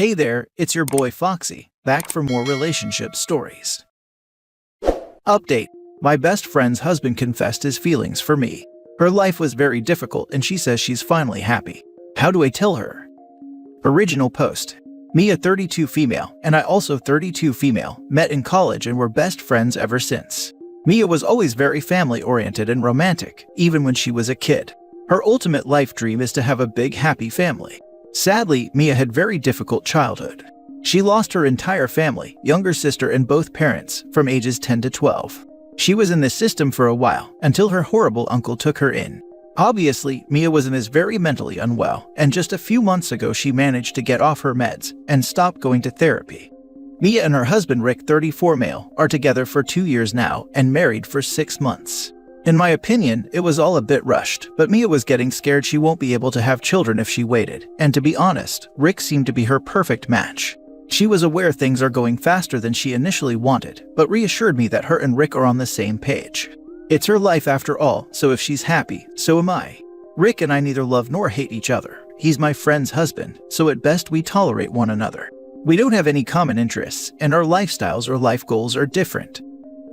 Hey there, it's your boy Foxy, back for more relationship stories. Update. My best friend's husband confessed his feelings for me. Her life was very difficult and she says she's finally happy. How do I tell her? Original post. Mia 32 female, and I also 32 female, met in college and were best friends ever since. Mia was always very family-oriented and romantic, even when she was a kid. Her ultimate life dream is to have a big happy family. Sadly, Mia had very difficult childhood. She lost her entire family, younger sister and both parents, from ages 10 to 12. She was in the system for a while, until her horrible uncle took her in. Obviously, Mia was very mentally unwell, and just a few months ago she managed to get off her meds and stop going to therapy. Mia and her husband Rick, 34 male, are together for 2 years now and married for 6 months. In my opinion, it was all a bit rushed, but Mia was getting scared she won't be able to have children if she waited, and to be honest, Rick seemed to be her perfect match. She was aware things are going faster than she initially wanted, but reassured me that her and Rick are on the same page. It's her life after all, so if she's happy, so am I. Rick and I neither love nor hate each other. He's my friend's husband, so at best we tolerate one another. We don't have any common interests, and our lifestyles or life goals are different.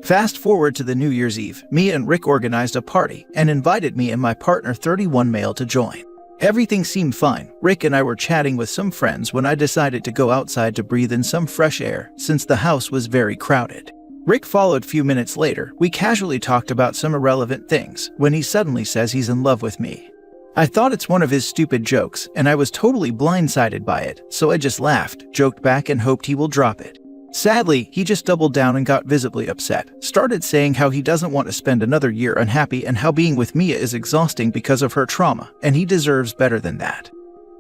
Fast forward to the New Year's Eve, Mia and Rick organized a party and invited me and my partner 31 male to join. Everything seemed fine. Rick and I were chatting with some friends when I decided to go outside to breathe in some fresh air since the house was very crowded. Rick followed few minutes later. We casually talked about some irrelevant things when he suddenly says he's in love with me. I thought it's one of his stupid jokes and I was totally blindsided by it, so I just laughed, joked back and hoped he will drop it. Sadly, he just doubled down and got visibly upset, started saying how he doesn't want to spend another year unhappy and how being with Mia is exhausting because of her trauma, and he deserves better than that.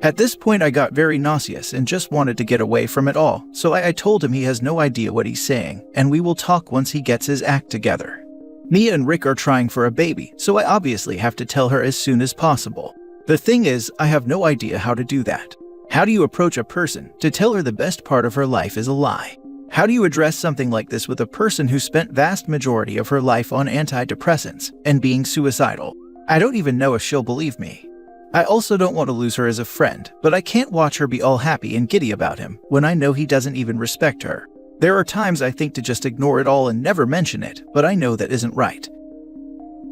At this point I got very nauseous and just wanted to get away from it all, so I told him he has no idea what he's saying, and we will talk once he gets his act together. Mia and Rick are trying for a baby, so I obviously have to tell her as soon as possible. The thing is, I have no idea how to do that. How do you approach a person to tell her the best part of her life is a lie? How do you address something like this with a person who spent vast majority of her life on antidepressants and being suicidal? I don't even know if she'll believe me. I also don't want to lose her as a friend, but I can't watch her be all happy and giddy about him when I know he doesn't even respect her. There are times I think to just ignore it all and never mention it, but I know that isn't right.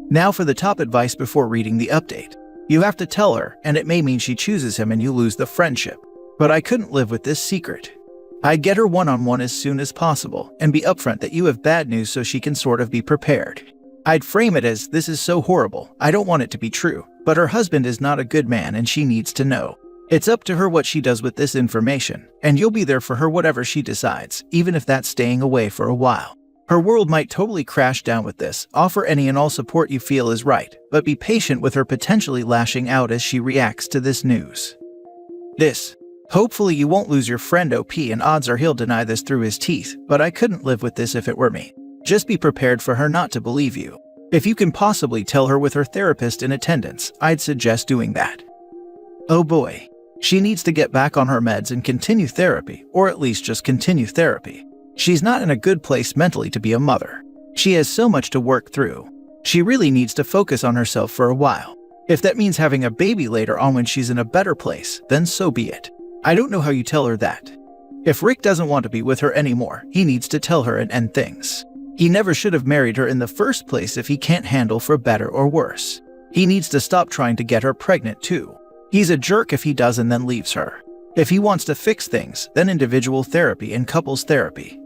Now for the top advice before reading the update. You have to tell her, and it may mean she chooses him and you lose the friendship. But I couldn't live with this secret. I'd get her one-on-one as soon as possible and be upfront that you have bad news so she can sort of be prepared. I'd frame it as, this is so horrible, I don't want it to be true, but her husband is not a good man and she needs to know. It's up to her what she does with this information, and you'll be there for her whatever she decides, even if that's staying away for a while. Her world might totally crash down with this. Offer any and all support you feel is right, but be patient with her potentially lashing out as she reacts to this news. Hopefully you won't lose your friend OP, and odds are he'll deny this through his teeth, but I couldn't live with this if it were me. Just be prepared for her not to believe you. If you can possibly tell her with her therapist in attendance, I'd suggest doing that. Oh boy. She needs to get back on her meds and continue therapy, or at least just continue therapy. She's not in a good place mentally to be a mother. She has so much to work through. She really needs to focus on herself for a while. If that means having a baby later on when she's in a better place, then so be it. I don't know how you tell her that. If Rick doesn't want to be with her anymore, he needs to tell her and end things. He never should have married her in the first place if he can't handle for better or worse. He needs to stop trying to get her pregnant too. He's a jerk if he does and then leaves her. If he wants to fix things, then individual therapy and couples therapy.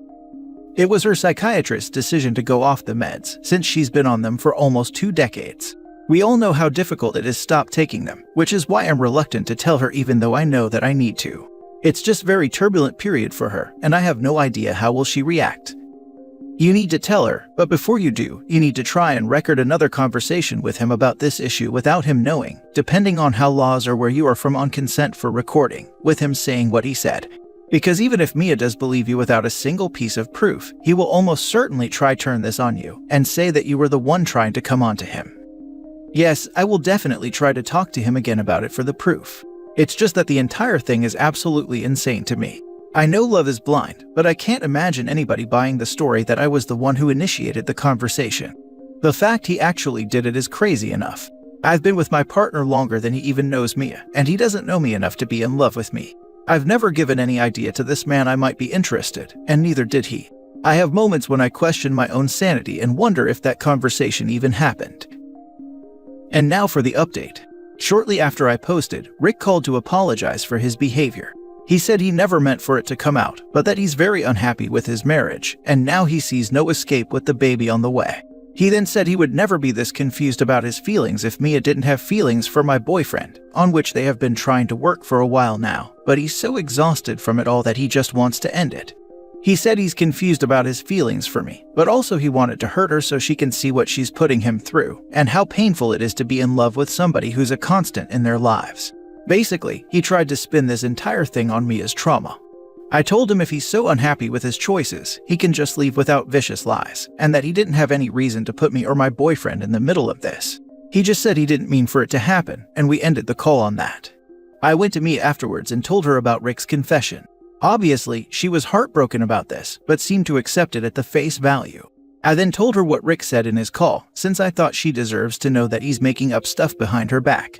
It was her psychiatrist's decision to go off the meds, since she's been on them for almost 2 decades. We all know how difficult it is to stop taking them, which is why I'm reluctant to tell her even though I know that I need to. It's just very turbulent period for her, and I have no idea how will she react. You need to tell her, but before you do, you need to try and record another conversation with him about this issue without him knowing, depending on how laws are where you are from on consent for recording, with him saying what he said. Because even if Mia does believe you without a single piece of proof, he will almost certainly try turn this on you and say that you were the one trying to come on to him. Yes, I will definitely try to talk to him again about it for the proof. It's just that the entire thing is absolutely insane to me. I know love is blind, but I can't imagine anybody buying the story that I was the one who initiated the conversation. The fact he actually did it is crazy enough. I've been with my partner longer than he even knows Mia, and he doesn't know me enough to be in love with me. I've never given any idea to this man I might be interested, and neither did he. I have moments when I question my own sanity and wonder if that conversation even happened. And now for the update. Shortly after I posted, Rick called to apologize for his behavior. He said he never meant for it to come out, but that he's very unhappy with his marriage, and now he sees no escape with the baby on the way. He then said he would never be this confused about his feelings if Mia didn't have feelings for my boyfriend, on which they have been trying to work for a while now, but he's so exhausted from it all that he just wants to end it. He said he's confused about his feelings for me, but also he wanted to hurt her so she can see what she's putting him through, and how painful it is to be in love with somebody who's a constant in their lives. Basically, he tried to spin this entire thing on me as trauma. I told him if he's so unhappy with his choices, he can just leave without vicious lies, and that he didn't have any reason to put me or my boyfriend in the middle of this. He just said he didn't mean for it to happen, and we ended the call on that. I went to Mia afterwards and told her about Rick's confession. Obviously, she was heartbroken about this, but seemed to accept it at the face value. I then told her what Rick said in his call, since I thought she deserves to know that he's making up stuff behind her back.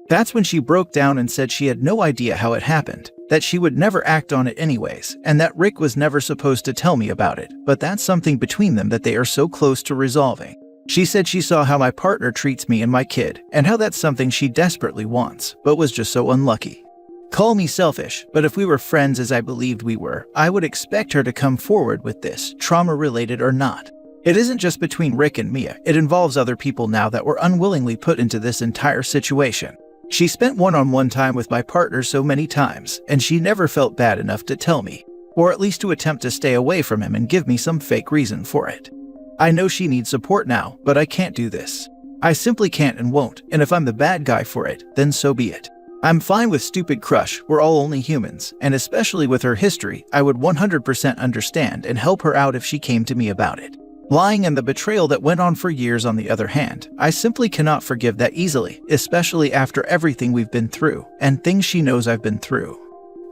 That's when she broke down and said she had no idea how it happened, that she would never act on it anyways, and that Rick was never supposed to tell me about it, but that's something between them that they are so close to resolving. She said she saw how my partner treats me and my kid, and how that's something she desperately wants, but was just so unlucky. Call me selfish, but if we were friends as I believed we were, I would expect her to come forward with this, trauma-related or not. It isn't just between Rick and Mia, it involves other people now that were unwillingly put into this entire situation. She spent one-on-one time with my partner so many times, and she never felt bad enough to tell me, or at least to attempt to stay away from him and give me some fake reason for it. I know she needs support now, but I can't do this. I simply can't and won't, and if I'm the bad guy for it, then so be it. I'm fine with stupid crush, we're all only humans, and especially with her history, I would 100% understand and help her out if she came to me about it. Lying and the betrayal that went on for years on the other hand, I simply cannot forgive that easily, especially after everything we've been through, and things she knows I've been through.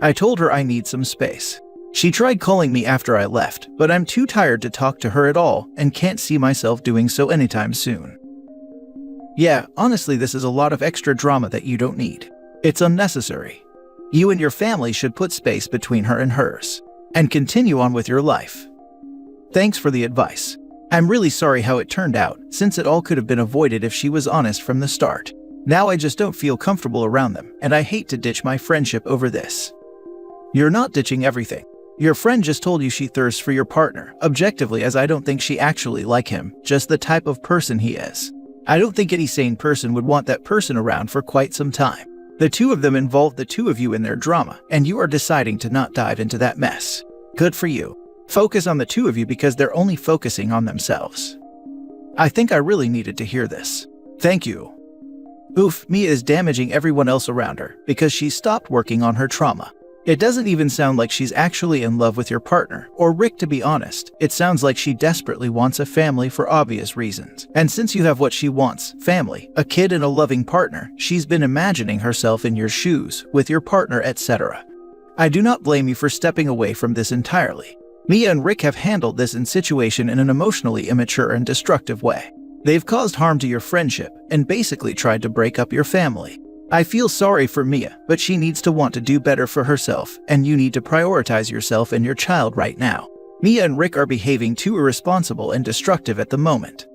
I told her I need some space. She tried calling me after I left, but I'm too tired to talk to her at all, and can't see myself doing so anytime soon. Yeah, honestly this is a lot of extra drama that you don't need. It's unnecessary. You and your family should put space between her and hers, and continue on with your life. Thanks for the advice. I'm really sorry how it turned out, since it all could have been avoided if she was honest from the start. Now I just don't feel comfortable around them, and I hate to ditch my friendship over this. You're not ditching everything. Your friend just told you she thirsts for your partner, objectively, as I don't think she actually like him, just the type of person he is. I don't think any sane person would want that person around for quite some time. The two of them involve the two of you in their drama, and you are deciding to not dive into that mess. Good for you. Focus on the two of you because they're only focusing on themselves. I think I really needed to hear this. Thank you. Oof, Mia is damaging everyone else around her because she stopped working on her trauma. It doesn't even sound like she's actually in love with your partner, or Rick to be honest. It sounds like she desperately wants a family for obvious reasons. And since you have what she wants, family, a kid and a loving partner, she's been imagining herself in your shoes, with your partner, etc. I do not blame you for stepping away from this entirely. Mia and Rick have handled this situation in an emotionally immature and destructive way. They've caused harm to your friendship, and basically tried to break up your family. I feel sorry for Mia, but she needs to want to do better for herself, and you need to prioritize yourself and your child right now. Mia and Rick are behaving too irresponsible and destructive at the moment.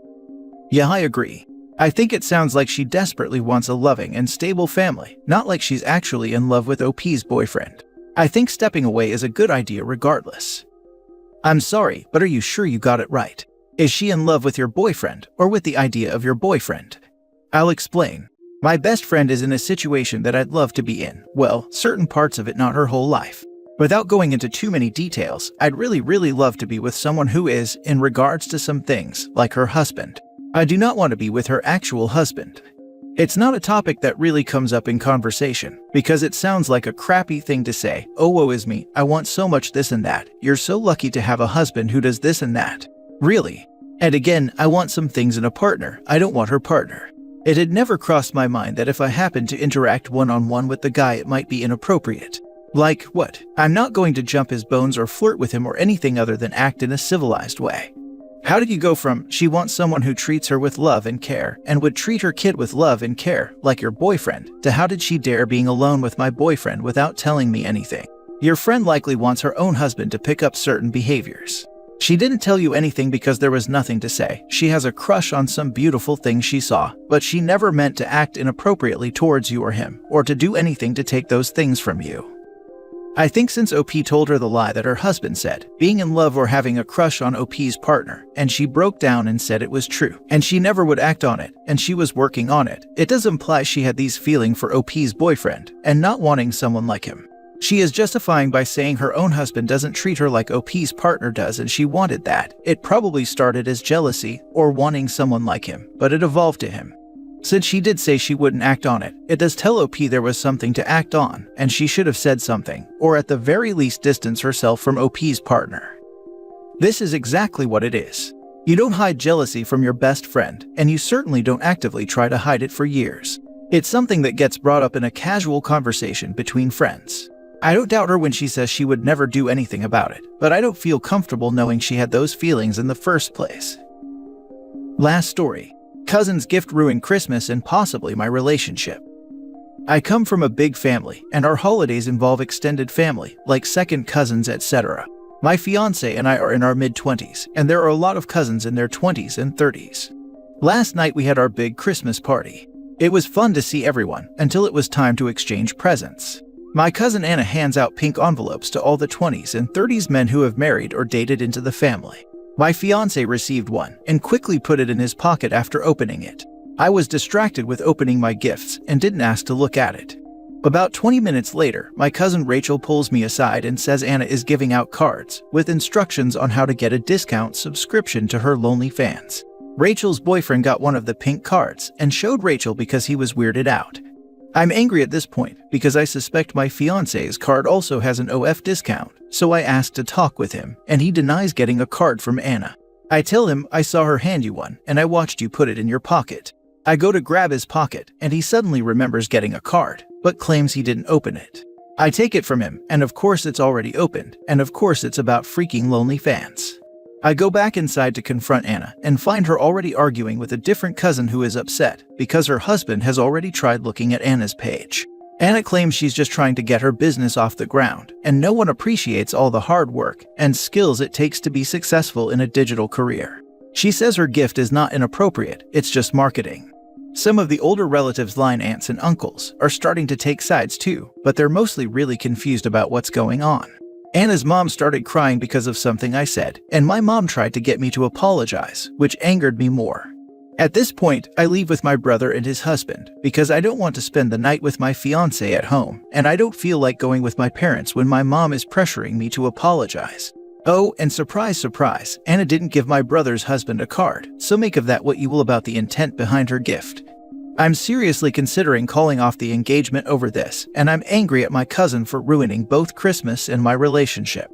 Yeah, I agree. I think it sounds like she desperately wants a loving and stable family, not like she's actually in love with OP's boyfriend. I think stepping away is a good idea regardless. I'm sorry, but are you sure you got it right? Is she in love with your boyfriend, or with the idea of your boyfriend? I'll explain. My best friend is in a situation that I'd love to be in, well, certain parts of it, not her whole life. Without going into too many details, I'd really love to be with someone who is, in regards to some things, like her husband. I do not want to be with her actual husband. It's not a topic that really comes up in conversation, because it sounds like a crappy thing to say. Oh, woe is me, I want so much this and that. You're so lucky to have a husband who does this and that. Really? And again, I want some things in a partner, I don't want her partner. It had never crossed my mind that if I happened to interact one-on-one with the guy it might be inappropriate. Like, what? I'm not going to jump his bones or flirt with him or anything other than act in a civilized way. How did you go from, she wants someone who treats her with love and care, and would treat her kid with love and care, like your boyfriend, to how did she dare being alone with my boyfriend without telling me anything? Your friend likely wants her own husband to pick up certain behaviors. She didn't tell you anything because there was nothing to say. She has a crush on some beautiful thing she saw, but she never meant to act inappropriately towards you or him, or to do anything to take those things from you. I think since OP told her the lie that her husband said, being in love or having a crush on OP's partner, and she broke down and said it was true, and she never would act on it, and she was working on it, it does imply she had these feelings for OP's boyfriend, and not wanting someone like him. She is justifying by saying her own husband doesn't treat her like OP's partner does and she wanted that. It probably started as jealousy or wanting someone like him, but it evolved to him. Since she did say she wouldn't act on it, it does tell OP there was something to act on, and she should have said something, or at the very least distance herself from OP's partner. This is exactly what it is. You don't hide jealousy from your best friend, and you certainly don't actively try to hide it for years. It's something that gets brought up in a casual conversation between friends. I don't doubt her when she says she would never do anything about it, but I don't feel comfortable knowing she had those feelings in the first place. Last story. Cousin's gift ruined Christmas and possibly my relationship. I come from a big family, and our holidays involve extended family, like second cousins, etc. My fiancé and I are in our mid-20s, and there are a lot of cousins in their 20s and 30s. Last night we had our big Christmas party. It was fun to see everyone, until it was time to exchange presents. My cousin Anna hands out pink envelopes to all the 20s and 30s men who have married or dated into the family. My fiancé received one and quickly put it in his pocket after opening it. I was distracted with opening my gifts and didn't ask to look at it. About 20 minutes later, my cousin Rachel pulls me aside and says Anna is giving out cards with instructions on how to get a discount subscription to her Lonely Fans. Rachel's boyfriend got one of the pink cards and showed Rachel because he was weirded out. I'm angry at this point because I suspect my fiancé's card also has an OF discount, so I asked to talk with him, and he denies getting a card from Anna. I tell him I saw her hand you one, and I watched you put it in your pocket. I go to grab his pocket, and he suddenly remembers getting a card, but claims he didn't open it. I take it from him, and of course it's already opened, and of course it's about freaking Lonely Fans. I go back inside to confront Anna and find her already arguing with a different cousin who is upset because her husband has already tried looking at Anna's page. Anna claims she's just trying to get her business off the ground, and no one appreciates all the hard work and skills it takes to be successful in a digital career. She says her gift is not inappropriate, it's just marketing. Some of the older relatives, line aunts and uncles, are starting to take sides too, but they're mostly really confused about what's going on. Anna's mom started crying because of something I said, and my mom tried to get me to apologize, which angered me more. At this point, I leave with my brother and his husband, because I don't want to spend the night with my fiancé at home, and I don't feel like going with my parents when my mom is pressuring me to apologize. Oh, and surprise, surprise, Anna didn't give my brother's husband a card, so make of that what you will about the intent behind her gift. I'm seriously considering calling off the engagement over this, and I'm angry at my cousin for ruining both Christmas and my relationship.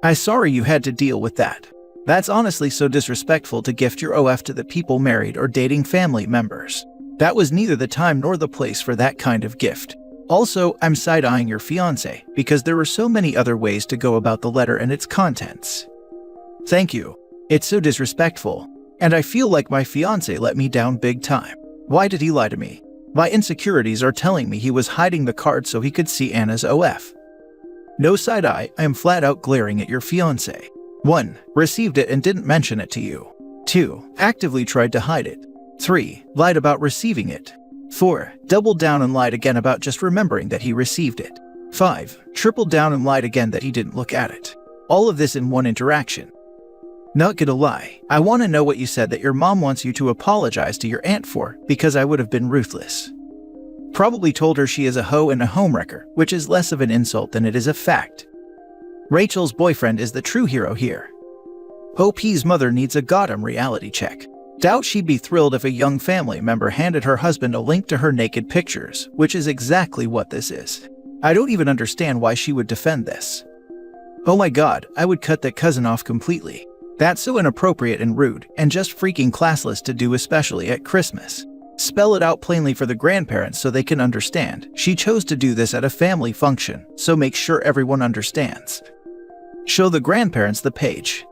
I'm sorry you had to deal with that. That's honestly so disrespectful to gift your OF to the people married or dating family members. That was neither the time nor the place for that kind of gift. Also, I'm side-eyeing your fiancé, because there were so many other ways to go about the letter and its contents. Thank you. It's so disrespectful. And I feel like my fiancé let me down big time. Why did he lie to me? My insecurities are telling me he was hiding the card so he could see Anna's OF. No side eye, I am flat out glaring at your fiancé. 1. Received it and didn't mention it to you. 2. Actively tried to hide it. 3. Lied about receiving it. 4. Doubled down and lied again about just remembering that he received it. 5. Tripled down and lied again that he didn't look at it. All of this in one interaction. Not gonna lie, I want to know what you said that your mom wants you to apologize to your aunt for, because I would have been ruthless. Probably told her she is a hoe and a homewrecker, which is less of an insult than it is a fact. Rachel's boyfriend is the true hero here. OP's mother needs a goddamn reality check. Doubt she'd be thrilled if a young family member handed her husband a link to her naked pictures, which is exactly what this is. I don't even understand why she would defend this. Oh my god, I would cut that cousin off completely. That's so inappropriate and rude, and just freaking classless to do, especially at Christmas. Spell it out plainly for the grandparents so they can understand. She chose to do this at a family function, so make sure everyone understands. Show the grandparents the page.